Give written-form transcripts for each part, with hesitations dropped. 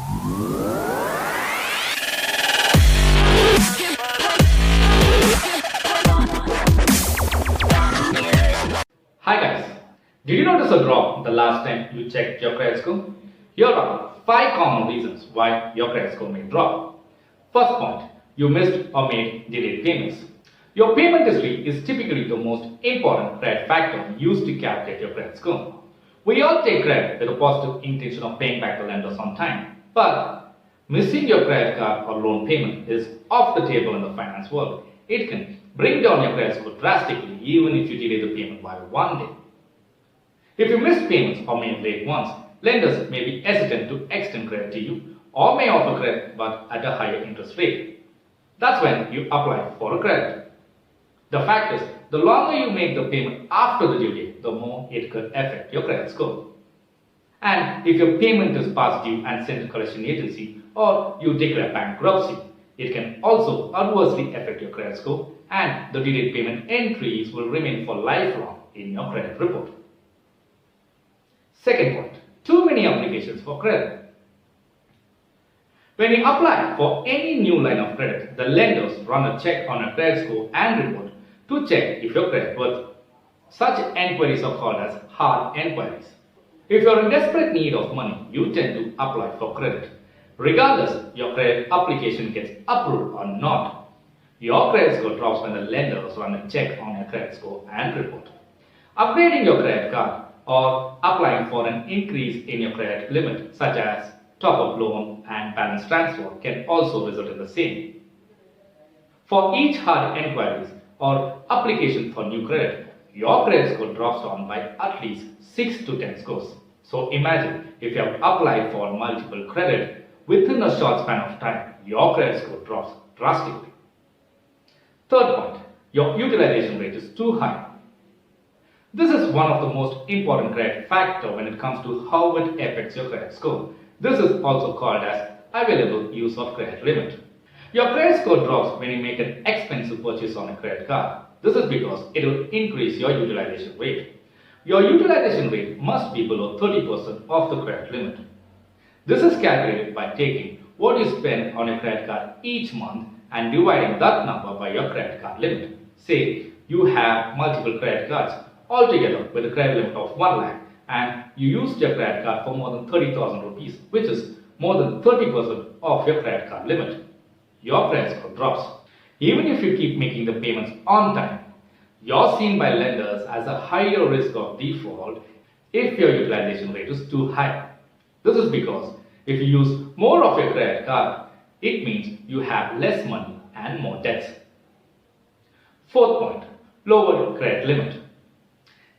Hi guys, did you notice a drop the last time you checked your credit score? Here are 5 common reasons why your credit score may drop. First point, you missed or made delayed payments. Your payment history is typically the most important credit factor used to calculate your credit score. We all take credit with a positive intention of paying back the lenders on time, but missing your credit card or loan payment is off the table in the finance world. It can bring down your credit score drastically even if you delay the payment by one day. If you missed payments or made late ones, lenders may be hesitant to extend credit to you or may offer credit but at a higher interest rate. That's when you apply for a credit. The fact is, the longer you make the payment after the due date, the more it could affect your credit score. And if your payment is past due and sent to collection agency or you declare bankruptcy, it can also adversely affect your credit score and the delayed payment entries will remain for lifelong in your credit report. Second point, too many applications for credit. When you apply for any new line of credit, the lenders run a check on your credit score and report to check if your credit worthy. Such enquiries are called as hard enquiries. If you are in desperate need of money, you tend to apply for credit. Regardless your credit application gets approved or not, your credit score drops when the lenders run a check on your credit score and report. Upgrading your credit card or applying for an increase in your credit limit, such as top-up loan and balance transfer, can also result in the same. For each hard enquiries or application for new credit, your credit score drops down by at least 6 to 10 scores. So imagine if you have applied for multiple credit within a short span of time, your credit score drops drastically. Third point, your utilization rate is too high. This is one of the most important credit factors when it comes to how it affects your credit score. This is also called as available use of credit limit. Your credit score drops when you make an expensive purchase on a credit card. This is because it will increase your utilization rate. Your utilization rate must be below 30% of the credit limit. This is calculated by taking what you spend on your credit card each month and dividing that number by your credit card limit. Say you have multiple credit cards altogether with a credit limit of 1 lakh and you used your credit card for more than 30,000 rupees, which is more than 30% of your credit card limit. Your credit score drops. Even if you keep making the payments on time, you're seen by lenders as a higher risk of default if your utilization rate is too high. This is because if you use more of your credit card, it means you have less money and more debts. Fourth point, lowered credit limit.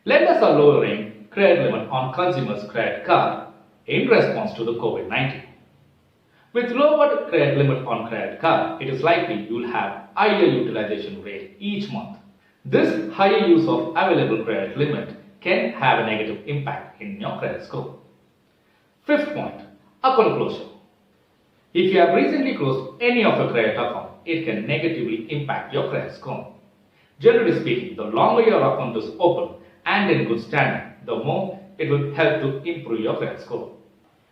Lenders are lowering credit limit on consumers' credit card in response to the COVID-19. With lowered credit limit on credit card, it is likely you will have higher utilization rate each month. This higher use of available credit limit can have a negative impact in your credit score. Fifth point, account closure. If you have recently closed any of your credit account, it can negatively impact your credit score. Generally speaking, the longer your account is open and in good standing, the more it will help to improve your credit score.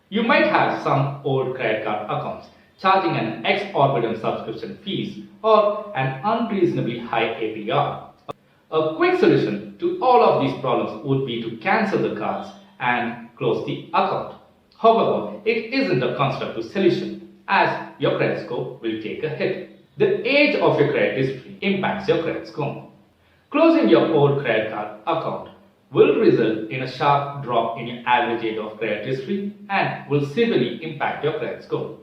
You might have some old credit card accounts charging an exorbitant subscription fees or an unreasonably high APR. A quick solution to all of these problems would be to cancel the cards and close the account. However, it isn't a constructive solution as your credit score will take a hit. The age of your credit history impacts your credit score. Closing your old credit card account will result in a sharp drop in your average age of credit history and will severely impact your credit score.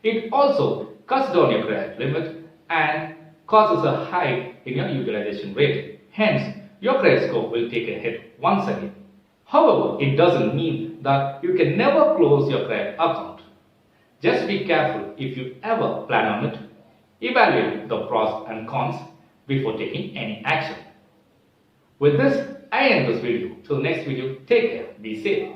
It also cuts down your credit limit and causes a hike in your utilization rate. Hence, your credit score will take a hit once again. However, it doesn't mean that you can never close your credit account. Just be careful if you ever plan on it. Evaluate the pros and cons before taking any action. With this, I end this video. Till next video, take care, be safe.